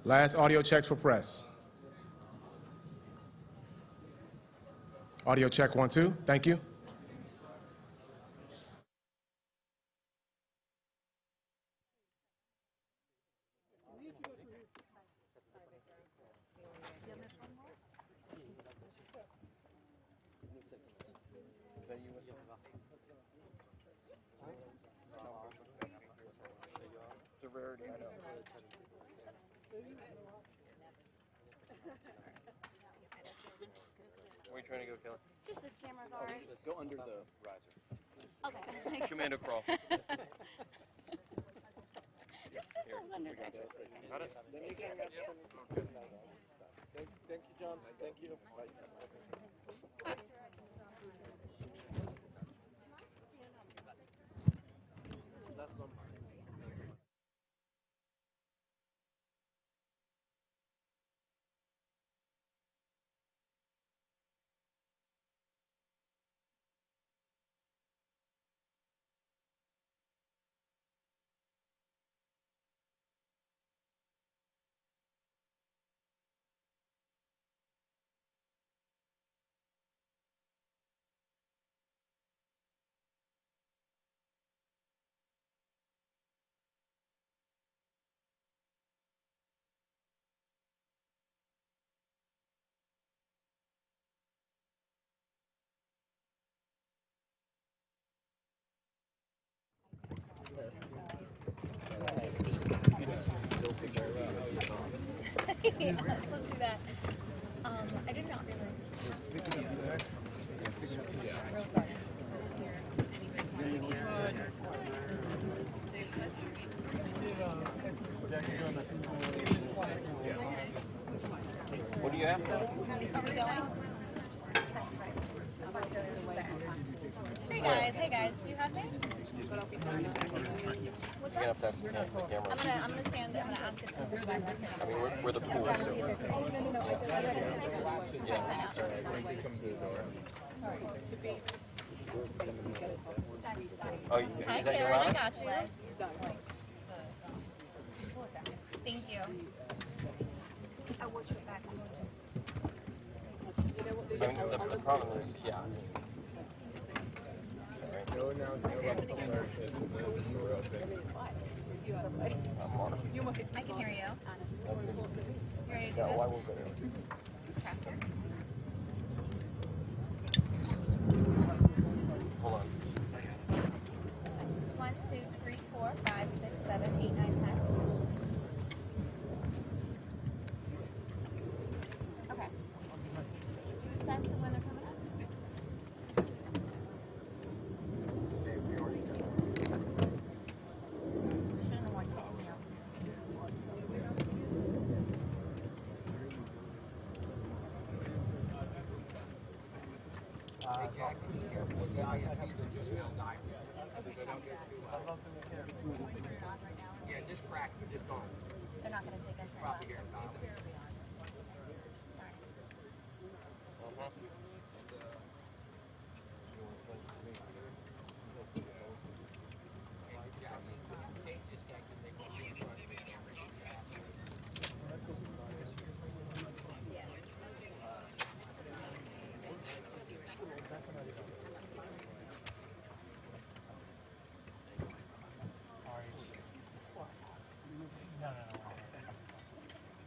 Last audio checks for press. Audio check 1, 2. Thank you. It's a rarity, I know. Where are you trying to go, Kelly? Just this camera's ours. Go under the riser. Okay. I was like, Commando crawl. just hold under there. Got it? Thank you. Thank you, John. Thank you. That's not mine. Yes, let's do that. I did not realize Rose Garden. What do you have? Are we going? Hey guys, do you have me? What's You're gonna have to ask the camera. I'm gonna stand. I'm gonna ask it to move by myself. I mean, we're the pool, Trying to so. see if they're taking. Oh no, I did. I read it. Yeah. To basically get it close to the squeeze down. Oh, is that your line? got you. Thank you. I watch your back. I mean, the problem is, yeah. I'm on it. I can hear you. You ready to do No, this? I will go there. Tractor. Hold on. 1, 2, 3, 4, 5, 6, 7, 8, 9, 10. Okay. Sense of when they're coming up? Shouldn't have worn anything else. Yeah, just cracked, but just gone. They're not going to take us in. Probably here. No.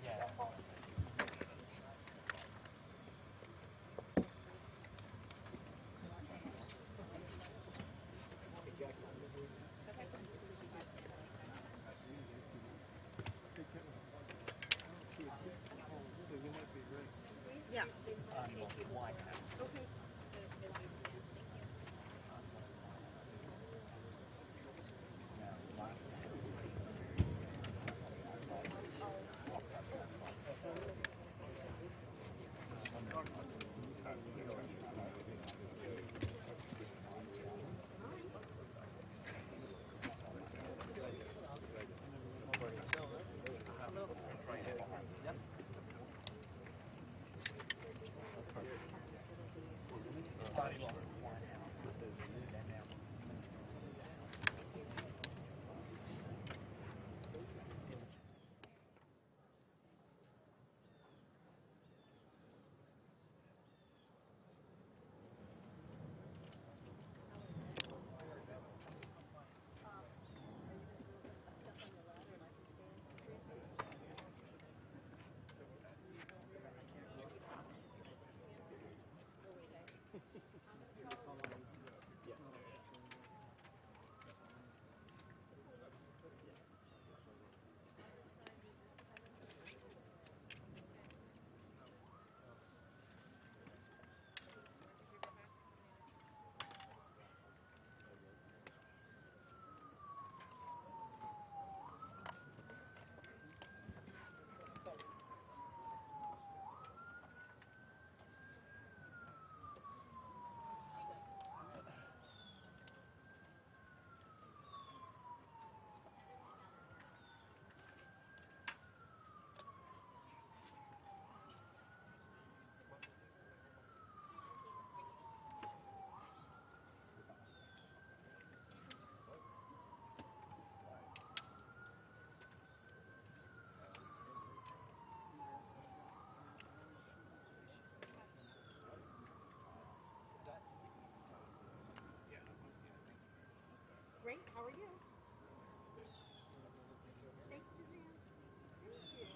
Yeah. Great. How are you? Thanks, Suzanne. Thank you. Yes,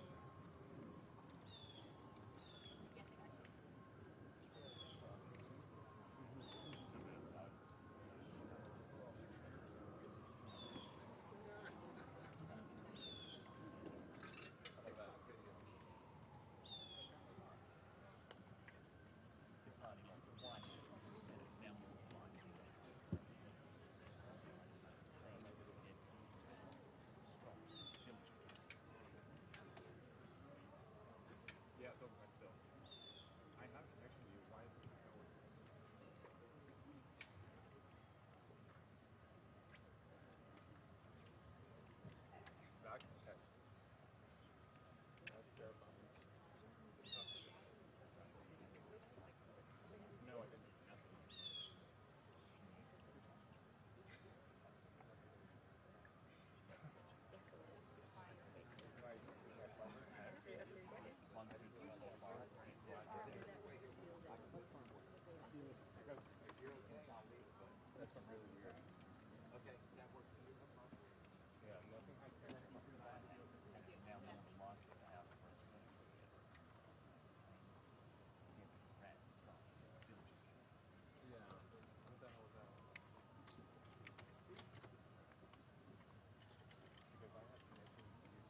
I got you. Yeah, so I still. I have a connection to you. Why is it not going? Back? Okay. That's terrifying. No, I didn't. That's not really weird. Okay, that works for you. That's fine. Yeah, nothing. Yeah. What the hell was that? Because I have connections to you.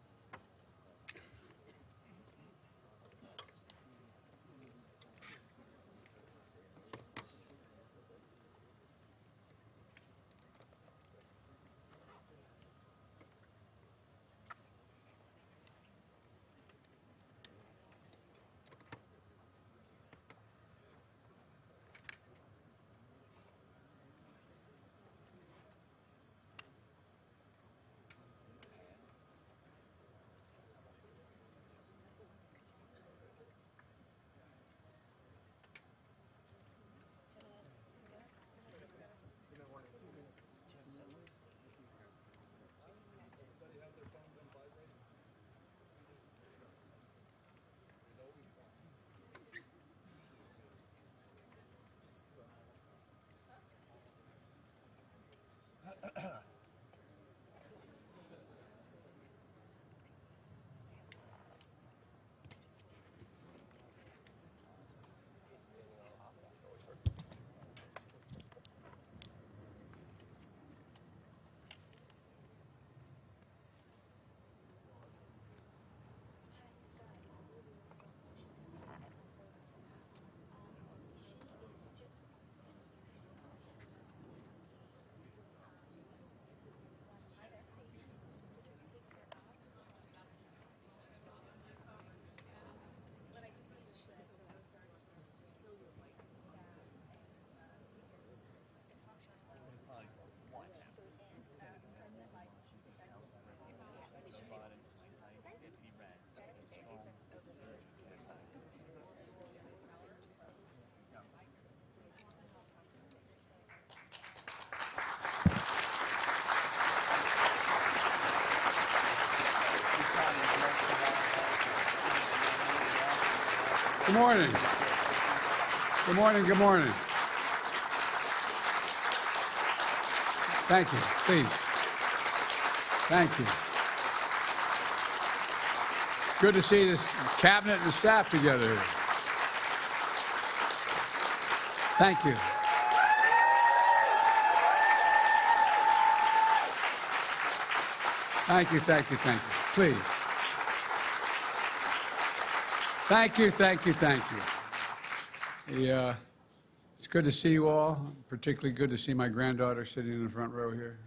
Good morning. Good morning. Good morning. Thank you. Please. Thank you. Good to see this cabinet and staff together here. Thank you. Thank you, thank you, thank you. Please. Thank you, thank you, thank you. It's good to see you all, particularly good to see my granddaughter sitting in the front row here.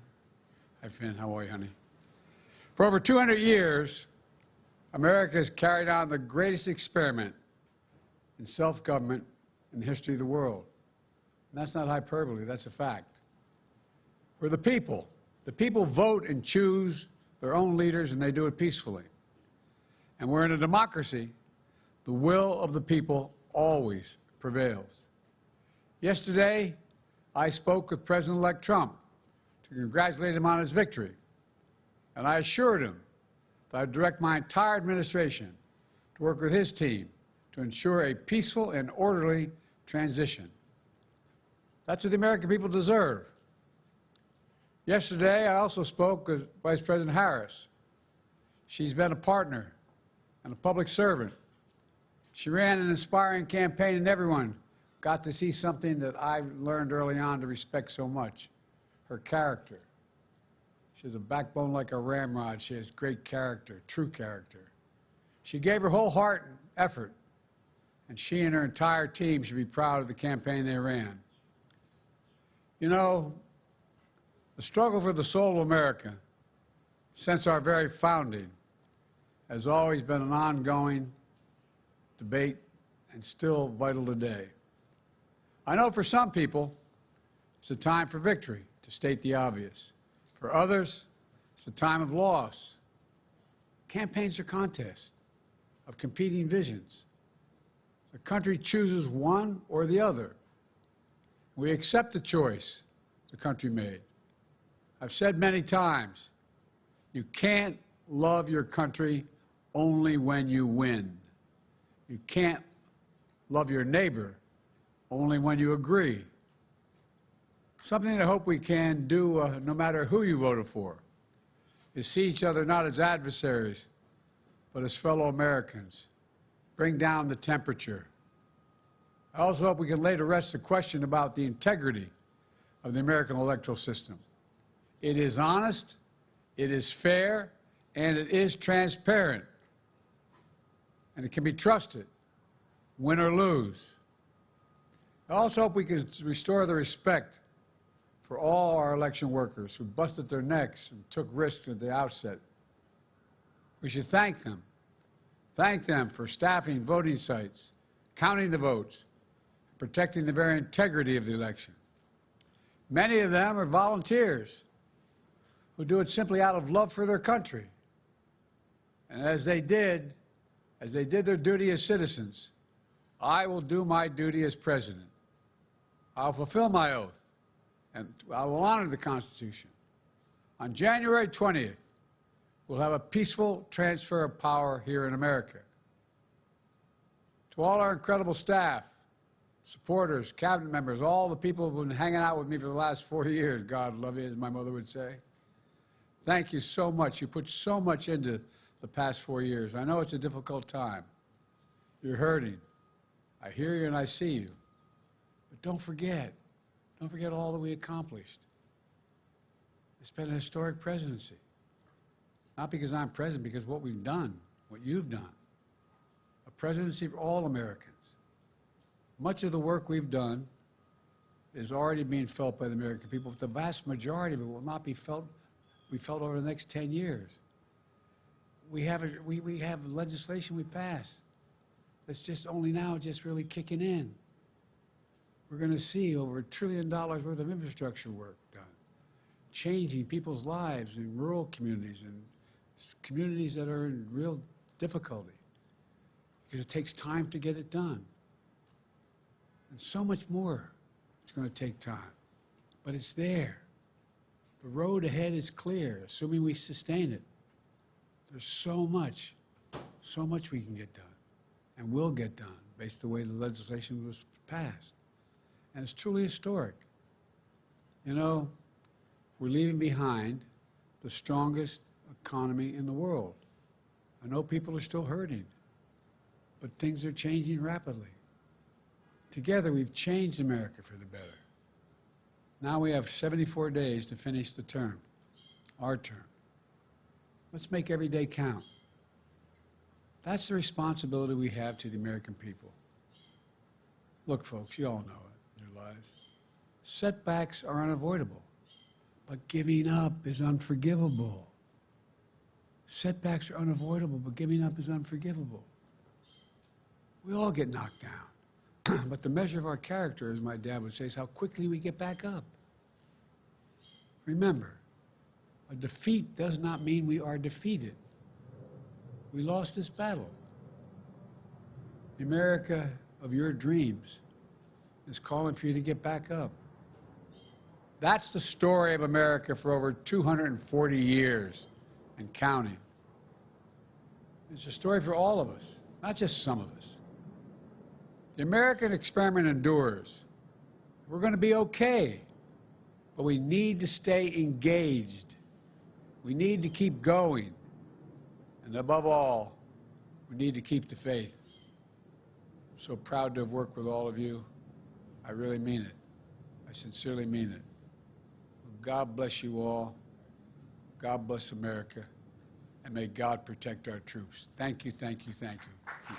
Hi, Finn. How are you, honey? For over 200 years, America has carried on the greatest experiment in self-government in the history of the world. And that's not hyperbole, that's a fact. We're the people. The people vote and choose their own leaders, and they do it peacefully. And we're in a democracy. The will of the people always prevails. Yesterday, I spoke with President-elect Trump to congratulate him on his victory. And I assured him that I'd direct my entire administration to work with his team to ensure a peaceful and orderly transition. That's what the American people deserve. Yesterday, I also spoke with Vice President Harris. She's been a partner and a public servant. She ran an inspiring campaign, and everyone got to see something that I learned early on to respect so much, her character. She has a backbone like a ramrod. She has great character, true character. She gave her whole heart and effort, and she and her entire team should be proud of the campaign they ran. You know, the struggle for the soul of America, since our very founding, has always been an ongoing debate and still vital today. I know for some people, it's a time for victory, to state the obvious. For others, it's a time of loss. Campaigns are contests of competing visions. The country chooses one or the other. We accept the choice the country made. I've said many times, you can't love your country only when you win. You can't love your neighbor only when you agree. Something I hope we can do, no matter who you voted for, is see each other not as adversaries, but as fellow Americans. Bring down the temperature. I also hope we can lay to rest the question about the integrity of the American electoral system. It is honest, it is fair, and it is transparent. And it can be trusted, win or lose. I also hope we can restore the respect for all our election workers who busted their necks and took risks at the outset. We should thank them. Thank them for staffing voting sites, counting the votes, protecting the very integrity of the election. Many of them are volunteers who do it simply out of love for their country. And as they did their duty as citizens, I will do my duty as president. I'll fulfill my oath, and I will honor the Constitution. On January 20th, we'll have a peaceful transfer of power here in America. To all our incredible staff, supporters, cabinet members, all the people who've been hanging out with me for the last 4 years, God love you, as my mother would say. Thank you so much. You put so much into the past 4 years. I know it's a difficult time. You're hurting. I hear you and I see you. But don't forget all that we accomplished. It's been a historic presidency. Not because I'm president, because what we've done, what you've done. A presidency for all Americans. Much of the work we've done is already being felt by the American people, but the vast majority of it will not be felt over the next 10 years. We have legislation we passed that's just only now just really kicking in. We're going to see over $1 trillion worth of infrastructure work done, changing people's lives in rural communities and communities that are in real difficulty, because it takes time to get it done. And so much more it's going to take time, but it's there. The road ahead is clear, assuming we sustain it. There's so much we can get done and will get done based on the way the legislation was passed. And it's truly historic. You know, we're leaving behind the strongest economy in the world. I know people are still hurting, but things are changing rapidly. Together, we've changed America for the better. Now we have 74 days to finish the term, our term. Let's make every day count. That's the responsibility we have to the American people. Look, folks, you all know it in your lives. Setbacks are unavoidable, but giving up is unforgivable. Setbacks are unavoidable, but giving up is unforgivable. We all get knocked down, but the measure of our character, as my dad would say, is how quickly we get back up. Remember, a defeat does not mean we are defeated. We lost this battle. The America of your dreams is calling for you to get back up. That's the story of America for over 240 years and counting. It's a story for all of us, not just some of us. The American experiment endures. We're going to be okay. but we need to stay engaged. We need to keep going. And above all, we need to keep the faith. I'm so proud to have worked with all of you. I really mean it. I sincerely mean it. God bless you all. God bless America. And may God protect our troops. Thank you, thank you, thank you.